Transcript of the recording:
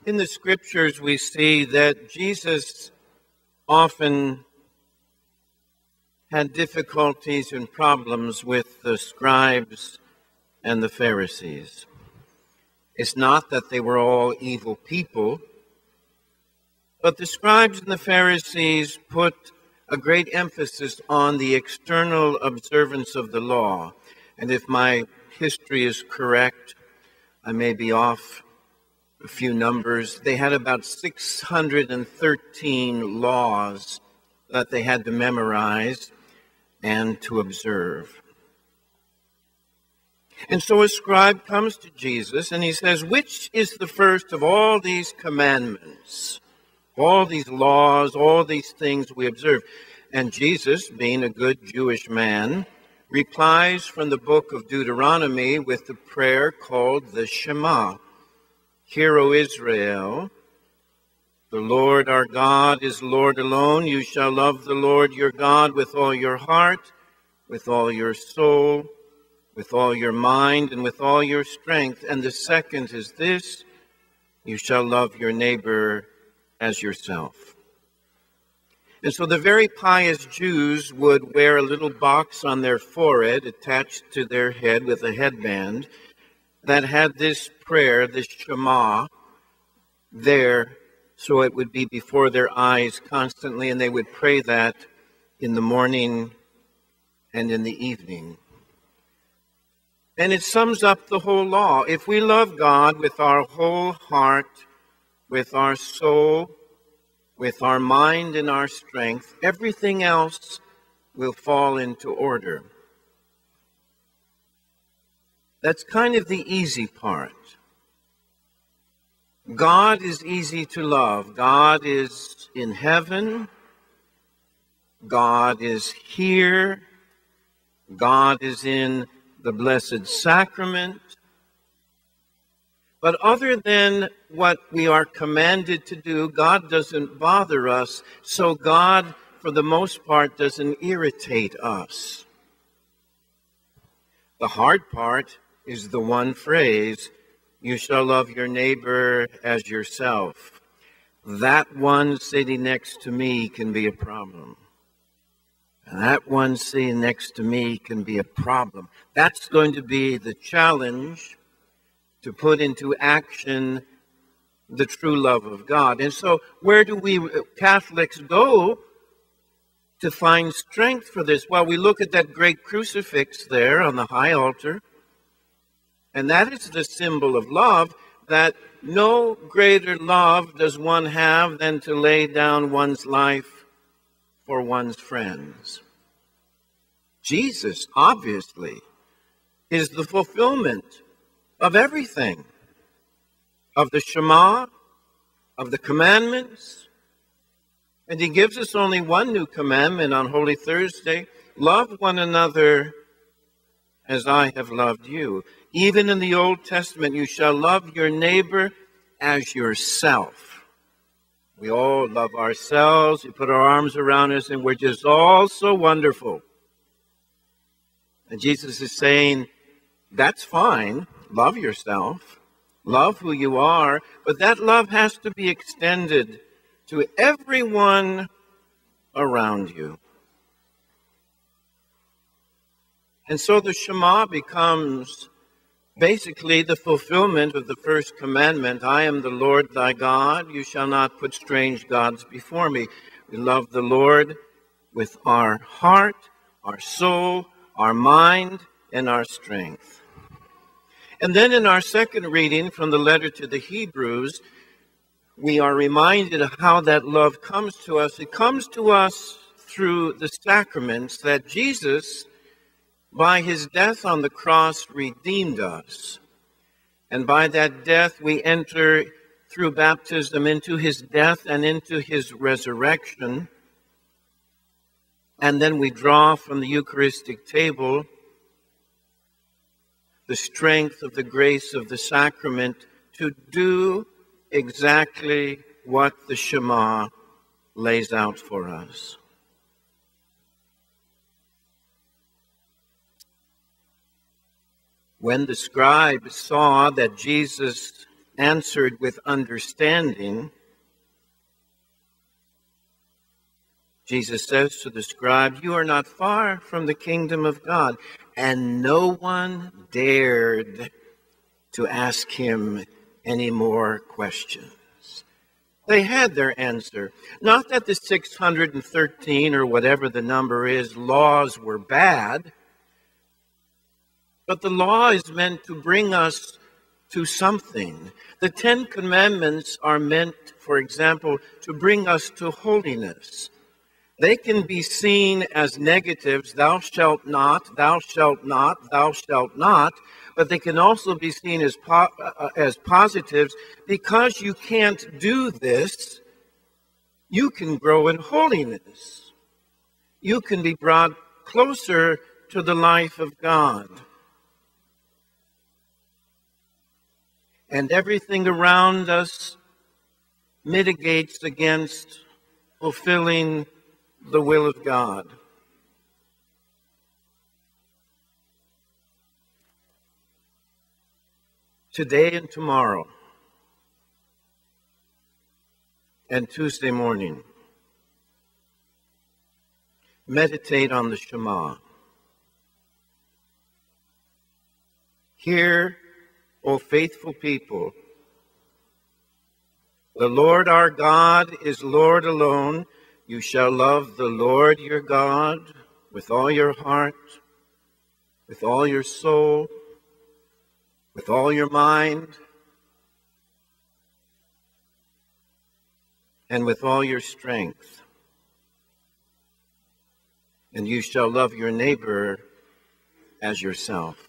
In the scriptures, we see that Jesus often had difficulties and problems with the scribes and the Pharisees. It's not that they were all evil people, but the scribes and the Pharisees put a great emphasis on the external observance of the law. And if my history is correct, I may be off a few numbers. They had about 613 laws that they had to memorize and to observe. And so a scribe comes to Jesus and he says, which is the first of all these commandments, all these laws, all these things we observe? And Jesus, being a good Jewish man, replies from the book of Deuteronomy with the prayer called the Shema. Hear, O Israel, the Lord our God is Lord alone. You shall love the Lord your God with all your heart, with all your soul, with all your mind, and with all your strength. And the second is this, you shall love your neighbor as yourself. And so the very pious Jews would wear a little box on their forehead attached to their head with a headband that had this prayer, this Shema, there, so it would be before their eyes constantly, and they would pray that in the morning and in the evening. And it sums up the whole law. If we love God with our whole heart, with our soul, with our mind and our strength, everything else will fall into order. That's kind of the easy part. God is easy to love. God is in heaven. God is here. God is in the Blessed Sacrament. But other than what we are commanded to do, God doesn't bother us. So God, for the most part, doesn't irritate us. The hard part is the one phrase, you shall love your neighbor as yourself. That one sitting next to me can be a problem. And that one sitting next to me can be a problem. That's going to be the challenge to put into action the true love of God. And so where do we Catholics go to find strength for this? Well, we look at that great crucifix there on the high altar. And that is the symbol of love, that no greater love does one have than to lay down one's life for one's friends. Jesus, obviously, is the fulfillment of everything, of the Shema, of the commandments. And he gives us only one new commandment on Holy Thursday, love one another as I have loved you. Even in the Old Testament, you shall love your neighbor as yourself. We all love ourselves. We put our arms around us and we're just all so wonderful. And Jesus is saying, that's fine. Love yourself. Love who you are. But that love has to be extended to everyone around you. And so the Shema becomes basically the fulfillment of the first commandment. I am the Lord thy God. You shall not put strange gods before me. We love the Lord with our heart, our soul, our mind, and our strength. And then in our second reading from the letter to the Hebrews, we are reminded of how that love comes to us. It comes to us through the sacraments that Jesus, by his death on the cross, redeemed us. And by that death, we enter through baptism into his death and into his resurrection. And then we draw from the Eucharistic table the strength of the grace of the sacrament to do exactly what the Shema lays out for us. When the scribes saw that Jesus answered with understanding, Jesus says to the scribe, "You are not far from the kingdom of God." And no one dared to ask him any more questions. They had their answer. Not that the 613 or whatever the number is, laws were bad, but the law is meant to bring us to something. The 10 Commandments are meant, for example, to bring us to holiness. They can be seen as negatives, thou shalt not, thou shalt not, thou shalt not, but they can also be seen as positives. Because you can't do this, you can grow in holiness. You can be brought closer to the life of God. And everything around us mitigates against fulfilling the will of God. Today and tomorrow and Tuesday morning, meditate on the Shema. Hear, O faithful people, the Lord our God is Lord alone. You shall love the Lord your God with all your heart, with all your soul, with all your mind, and with all your strength. And you shall love your neighbor as yourself.